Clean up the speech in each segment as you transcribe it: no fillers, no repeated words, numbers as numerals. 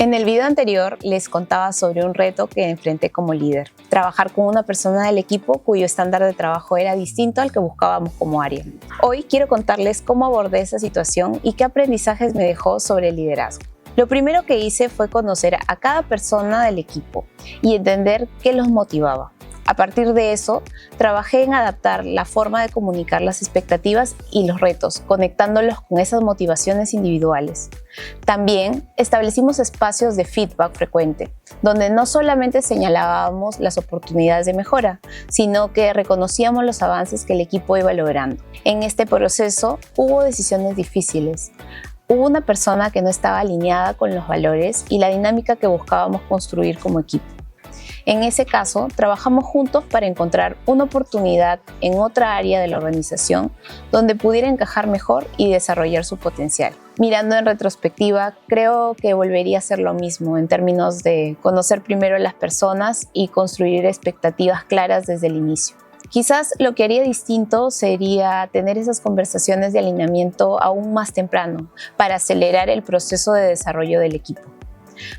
En el video anterior les contaba sobre un reto que enfrenté como líder, trabajar con una persona del equipo cuyo estándar de trabajo era distinto al que buscábamos como área. Hoy quiero contarles cómo abordé esa situación y qué aprendizajes me dejó sobre el liderazgo. Lo primero que hice fue conocer a cada persona del equipo y entender qué los motivaba. A partir de eso, trabajé en adaptar la forma de comunicar las expectativas y los retos, conectándolos con esas motivaciones individuales. También establecimos espacios de feedback frecuente, donde no solamente señalábamos las oportunidades de mejora, sino que reconocíamos los avances que el equipo iba logrando. En este proceso hubo decisiones difíciles. Hubo una persona que no estaba alineada con los valores y la dinámica que buscábamos construir como equipo. En ese caso, trabajamos juntos para encontrar una oportunidad en otra área de la organización donde pudiera encajar mejor y desarrollar su potencial. Mirando en retrospectiva, creo que volvería a hacer lo mismo en términos de conocer primero a las personas y construir expectativas claras desde el inicio. Quizás lo que haría distinto sería tener esas conversaciones de alineamiento aún más temprano para acelerar el proceso de desarrollo del equipo.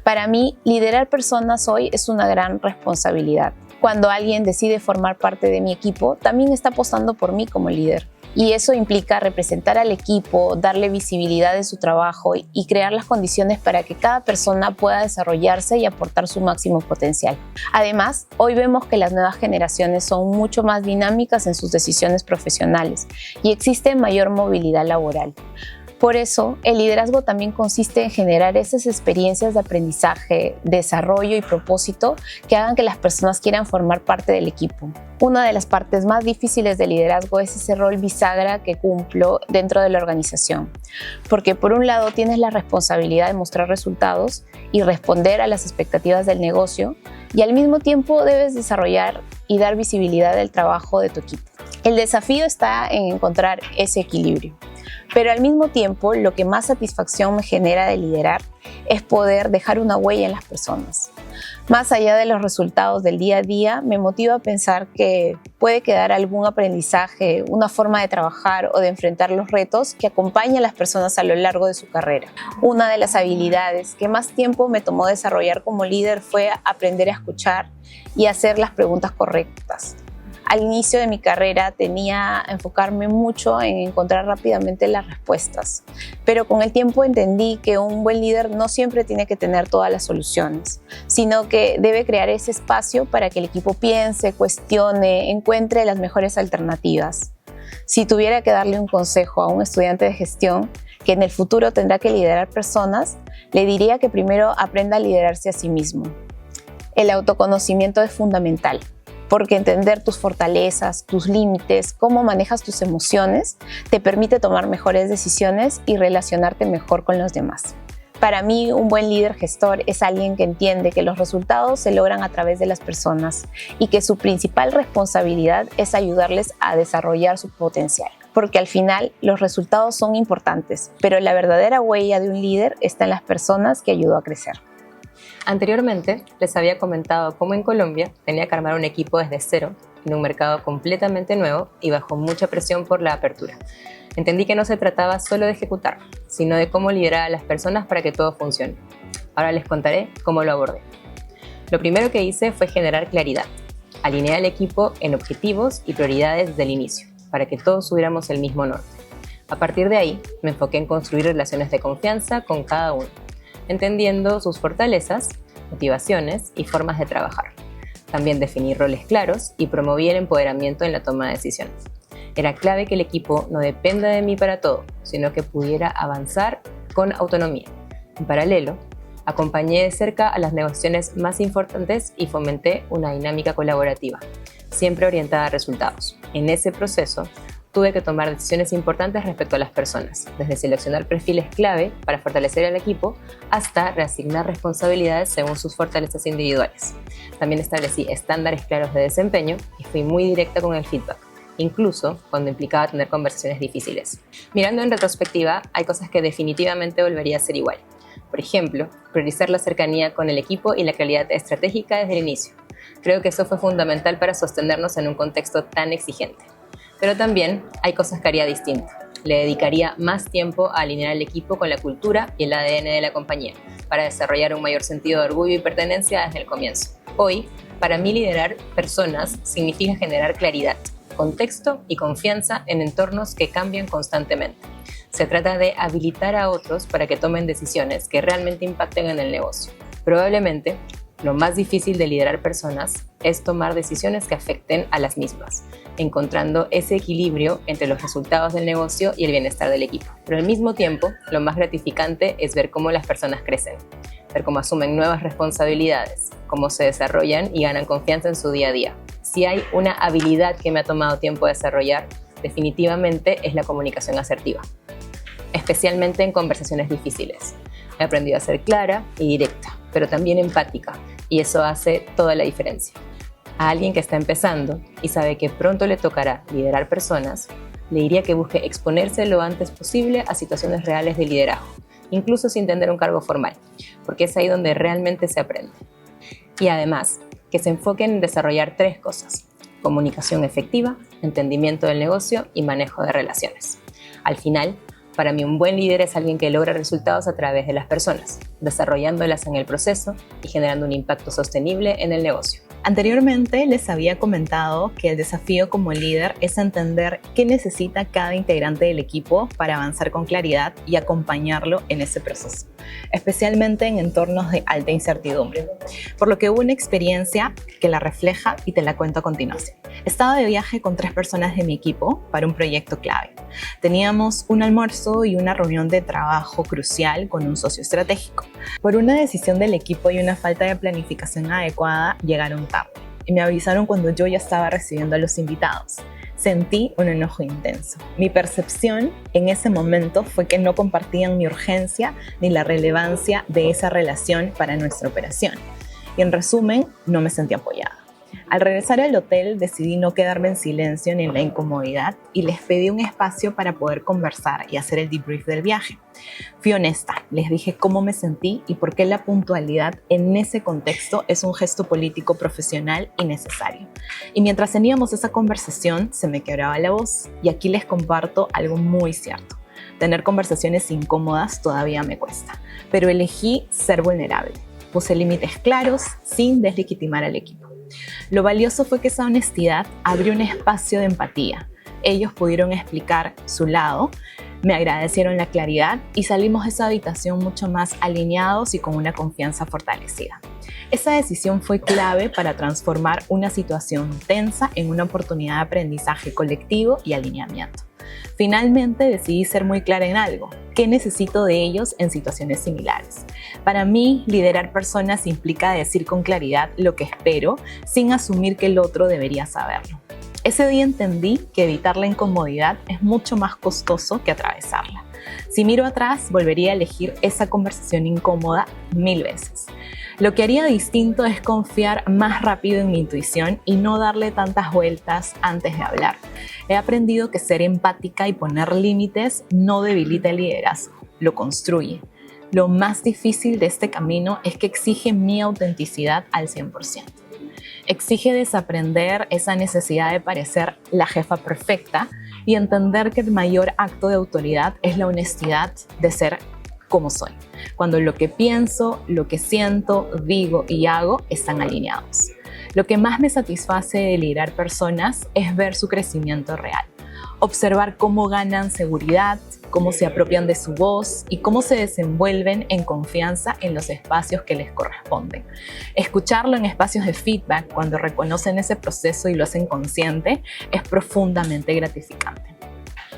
Para mí, liderar personas hoy es una gran responsabilidad. Cuando alguien decide formar parte de mi equipo, también está apostando por mí como líder. Y eso implica representar al equipo, darle visibilidad de su trabajo y crear las condiciones para que cada persona pueda desarrollarse y aportar su máximo potencial. Además, hoy vemos que las nuevas generaciones son mucho más dinámicas en sus decisiones profesionales y existe mayor movilidad laboral. Por eso, el liderazgo también consiste en generar esas experiencias de aprendizaje, desarrollo y propósito que hagan que las personas quieran formar parte del equipo. Una de las partes más difíciles del liderazgo es ese rol bisagra que cumplo dentro de la organización, porque por un lado tienes la responsabilidad de mostrar resultados y responder a las expectativas del negocio, y al mismo tiempo debes desarrollar y dar visibilidad al trabajo de tu equipo. El desafío está en encontrar ese equilibrio. Pero al mismo tiempo, lo que más satisfacción me genera de liderar es poder dejar una huella en las personas. Más allá de los resultados del día a día, me motiva a pensar que puede quedar algún aprendizaje, una forma de trabajar o de enfrentar los retos que acompañe a las personas a lo largo de su carrera. Una de las habilidades que más tiempo me tomó desarrollar como líder fue aprender a escuchar y hacer las preguntas correctas. Al inicio de mi carrera tenía que enfocarme mucho en encontrar rápidamente las respuestas, pero con el tiempo entendí que un buen líder no siempre tiene que tener todas las soluciones, sino que debe crear ese espacio para que el equipo piense, cuestione, encuentre las mejores alternativas. Si tuviera que darle un consejo a un estudiante de gestión que en el futuro tendrá que liderar personas, le diría que primero aprenda a liderarse a sí mismo. El autoconocimiento es fundamental, porque entender tus fortalezas, tus límites, cómo manejas tus emociones, te permite tomar mejores decisiones y relacionarte mejor con los demás. Para mí, un buen líder gestor es alguien que entiende que los resultados se logran a través de las personas y que su principal responsabilidad es ayudarles a desarrollar su potencial. Porque al final, los resultados son importantes, pero la verdadera huella de un líder está en las personas que ayudó a crecer. Anteriormente, les había comentado cómo en Colombia tenía que armar un equipo desde cero, en un mercado completamente nuevo y bajo mucha presión por la apertura. Entendí que no se trataba solo de ejecutar, sino de cómo liderar a las personas para que todo funcione. Ahora les contaré cómo lo abordé. Lo primero que hice fue generar claridad. Alineé al equipo en objetivos y prioridades desde el inicio, para que todos tuviéramos el mismo norte. A partir de ahí, me enfoqué en construir relaciones de confianza con cada uno, entendiendo sus fortalezas, motivaciones y formas de trabajar. También definí roles claros y promoví el empoderamiento en la toma de decisiones. Era clave que el equipo no dependa de mí para todo, sino que pudiera avanzar con autonomía. En paralelo, acompañé de cerca a las negociaciones más importantes y fomenté una dinámica colaborativa, siempre orientada a resultados. En ese proceso, tuve que tomar decisiones importantes respecto a las personas, desde seleccionar perfiles clave para fortalecer al equipo hasta reasignar responsabilidades según sus fortalezas individuales. También establecí estándares claros de desempeño y fui muy directa con el feedback, incluso cuando implicaba tener conversaciones difíciles. Mirando en retrospectiva, hay cosas que definitivamente volvería a ser igual. Por ejemplo, priorizar la cercanía con el equipo y la calidad estratégica desde el inicio. Creo que eso fue fundamental para sostenernos en un contexto tan exigente. Pero también hay cosas que haría distinto. Le dedicaría más tiempo a alinear al equipo con la cultura y el ADN de la compañía, para desarrollar un mayor sentido de orgullo y pertenencia desde el comienzo. Hoy, para mí liderar personas significa generar claridad, contexto y confianza en entornos que cambian constantemente. Se trata de habilitar a otros para que tomen decisiones que realmente impacten en el negocio. Probablemente, lo más difícil de liderar personas es tomar decisiones que afecten a las mismas, encontrando ese equilibrio entre los resultados del negocio y el bienestar del equipo. Pero al mismo tiempo, lo más gratificante es ver cómo las personas crecen, ver cómo asumen nuevas responsabilidades, cómo se desarrollan y ganan confianza en su día a día. Si hay una habilidad que me ha tomado tiempo desarrollar, definitivamente es la comunicación asertiva, especialmente en conversaciones difíciles. He aprendido a ser clara y directa, pero también empática, y eso hace toda la diferencia. A alguien que está empezando y sabe que pronto le tocará liderar personas, le diría que busque exponerse lo antes posible a situaciones reales de liderazgo, incluso sin tener un cargo formal, porque es ahí donde realmente se aprende. Y además, que se enfoquen en desarrollar 3 cosas: comunicación efectiva, entendimiento del negocio y manejo de relaciones. Al final, para mí un buen líder es alguien que logra resultados a través de las personas, desarrollándolas en el proceso y generando un impacto sostenible en el negocio. Anteriormente les había comentado que el desafío como líder es entender qué necesita cada integrante del equipo para avanzar con claridad y acompañarlo en ese proceso, especialmente en entornos de alta incertidumbre. Por lo que hubo una experiencia que la refleja y te la cuento a continuación. Estaba de viaje con 3 personas de mi equipo para un proyecto clave. Teníamos un almuerzo y una reunión de trabajo crucial con un socio estratégico. Por una decisión del equipo y una falta de planificación adecuada, llegaron tarde y me avisaron cuando yo ya estaba recibiendo a los invitados. Sentí un enojo intenso. Mi percepción en ese momento fue que no compartían mi urgencia ni la relevancia de esa relación para nuestra operación. Y en resumen, no me sentí apoyada. Al regresar al hotel decidí no quedarme en silencio ni en la incomodidad y les pedí un espacio para poder conversar y hacer el debrief del viaje. Fui honesta, les dije cómo me sentí y por qué la puntualidad en ese contexto es un gesto político profesional y necesario. Y mientras teníamos esa conversación se me quebraba la voz y aquí les comparto algo muy cierto. Tener conversaciones incómodas todavía me cuesta, pero elegí ser vulnerable. Puse límites claros sin deslegitimar al equipo. Lo valioso fue que esa honestidad abrió un espacio de empatía. Ellos pudieron explicar su lado, me agradecieron la claridad y salimos de esa habitación mucho más alineados y con una confianza fortalecida. Esa decisión fue clave para transformar una situación tensa en una oportunidad de aprendizaje colectivo y alineamiento. Finalmente decidí ser muy clara en algo: ¿qué necesito de ellos en situaciones similares? Para mí, liderar personas implica decir con claridad lo que espero sin asumir que el otro debería saberlo. Ese día entendí que evitar la incomodidad es mucho más costoso que atravesarla. Si miro atrás, volvería a elegir esa conversación incómoda 1000 veces. Lo que haría distinto es confiar más rápido en mi intuición y no darle tantas vueltas antes de hablar. He aprendido que ser empática y poner límites no debilita el liderazgo, lo construye. Lo más difícil de este camino es que exige mi autenticidad al 100%. Exige desaprender esa necesidad de parecer la jefa perfecta y entender que el mayor acto de autoridad es la honestidad de ser como soy, cuando lo que pienso, lo que siento, digo y hago están alineados. Lo que más me satisface de liderar personas es ver su crecimiento real, observar cómo ganan seguridad, cómo se apropian de su voz y cómo se desenvuelven en confianza en los espacios que les corresponden. Escucharlo en espacios de feedback cuando reconocen ese proceso y lo hacen consciente es profundamente gratificante.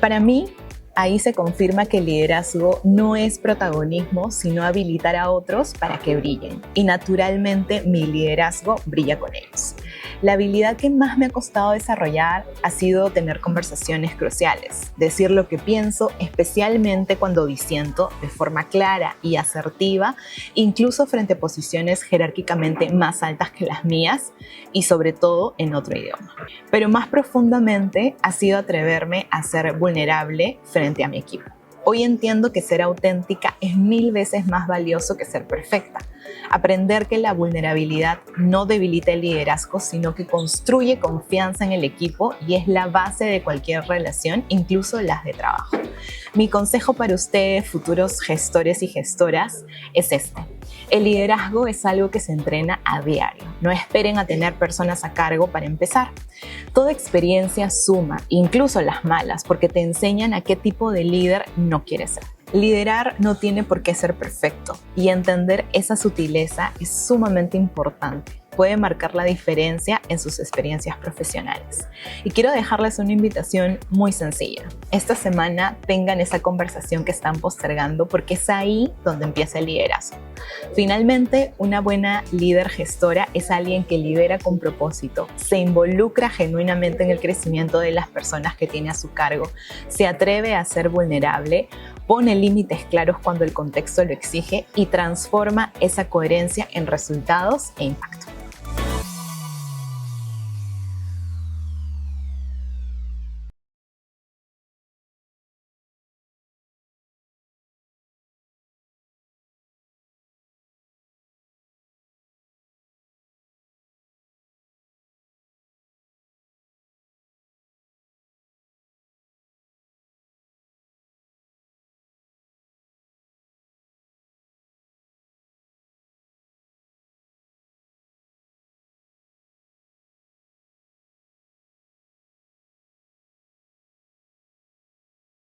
Para mí, ahí se confirma que el liderazgo no es protagonismo, sino habilitar a otros para que brillen. Y naturalmente mi liderazgo brilla con ellos. La habilidad que más me ha costado desarrollar ha sido tener conversaciones cruciales, decir lo que pienso, especialmente cuando disiento de forma clara y asertiva, incluso frente a posiciones jerárquicamente más altas que las mías y sobre todo en otro idioma. Pero más profundamente ha sido atreverme a ser vulnerable frente a mi equipo. Hoy entiendo que ser auténtica es 1000 veces más valioso que ser perfecta. Aprender que la vulnerabilidad no debilita el liderazgo, sino que construye confianza en el equipo y es la base de cualquier relación, incluso las de trabajo. Mi consejo para ustedes, futuros gestores y gestoras, es este. El liderazgo es algo que se entrena a diario. No esperen a tener personas a cargo para empezar. Toda experiencia suma, incluso las malas, porque te enseñan a qué tipo de líder no quieres ser. Liderar no tiene por qué ser perfecto y entender esa sutileza es sumamente importante. Puede marcar la diferencia en sus experiencias profesionales. Y quiero dejarles una invitación muy sencilla. Esta semana tengan esa conversación que están postergando porque es ahí donde empieza el liderazgo. Finalmente, una buena líder gestora es alguien que lidera con propósito, se involucra genuinamente en el crecimiento de las personas que tiene a su cargo, se atreve a ser vulnerable, pone límites claros cuando el contexto lo exige y transforma esa coherencia en resultados e impacto.